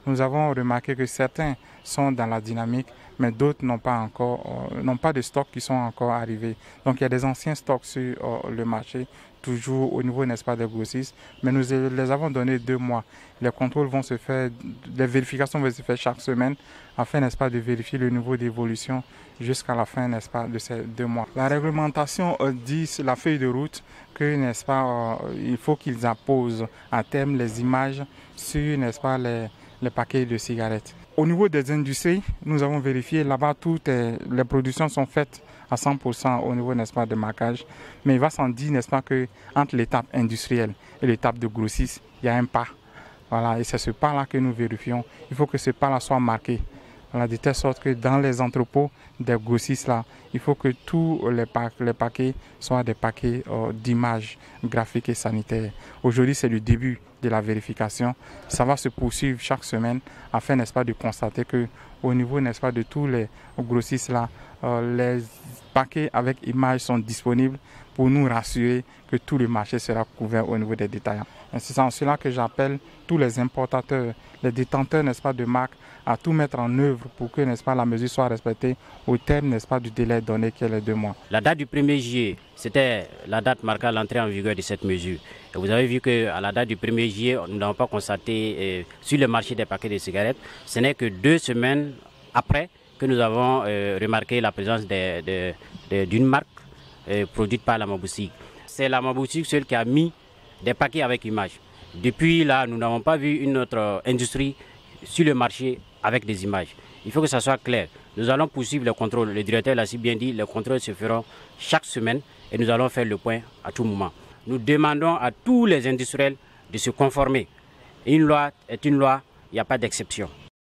Nous avons remarqué que certains sont dans la dynamique, mais d'autres n'ont pas de stocks qui sont encore arrivés. Donc il y a des anciens stocks sur le marché, toujours au niveau, n'est-ce pas, des grossistes, mais nous les avons donné 2 mois. Les contrôles vont se faire, les vérifications vont se faire chaque semaine, afin, n'est-ce pas, de vérifier le niveau d'évolution jusqu'à la fin, n'est-ce pas, de ces 2 mois. La réglementation dit sur la feuille de route que, n'est-ce pas, il faut qu'ils apposent à terme les images sur, n'est-ce pas, les paquets de cigarettes. Au niveau des industries, nous avons vérifié, là-bas, toutes les productions sont faites à 100% au niveau, n'est-ce pas, de marquage. Mais il va sans dire, n'est-ce pas, qu'entre l'étape industrielle et l'étape de grossiste, il y a un pas. Voilà, et c'est ce pas-là que nous vérifions. Il faut que ce pas-là soit marqué. Voilà, de telle sorte que dans les entrepôts des grossistes, là, il faut que tous les paquets soient des paquets d'images graphiques et sanitaires. Aujourd'hui, c'est le début de la vérification. Ça va se poursuivre chaque semaine afin, n'est-ce pas, de constater que au niveau, n'est-ce pas, de tous les grossistes là, les paquets avec images sont disponibles pour nous rassurer que tout le marché sera couvert au niveau des détaillants. Et c'est en cela que j'appelle tous les importateurs, les détenteurs, n'est-ce pas, de marques, à tout mettre en œuvre pour que, n'est-ce pas, la mesure soit respectée au terme, n'est-ce pas, du délai donné qui est les 2 mois. La date du 1er juillet, c'était la date marquant l'entrée en vigueur de cette mesure. Et vous avez vu qu'à la date du 1er juillet, nous n'avons pas constaté sur le marché des paquets de cigarettes. Ce n'est que 2 semaines après que nous avons remarqué la présence d'une marque produite par la Maboussig. C'est la Maboussig seule qui a mis des paquets avec images. Depuis là, nous n'avons pas vu une autre industrie sur le marché avec des images. Il faut que ça soit clair. Nous allons poursuivre les contrôles. Le directeur l'a si bien dit, les contrôles se feront chaque semaine et nous allons faire le point à tout moment. Nous demandons à tous les industriels de se conformer. Une loi est une loi, il n'y a pas d'exception.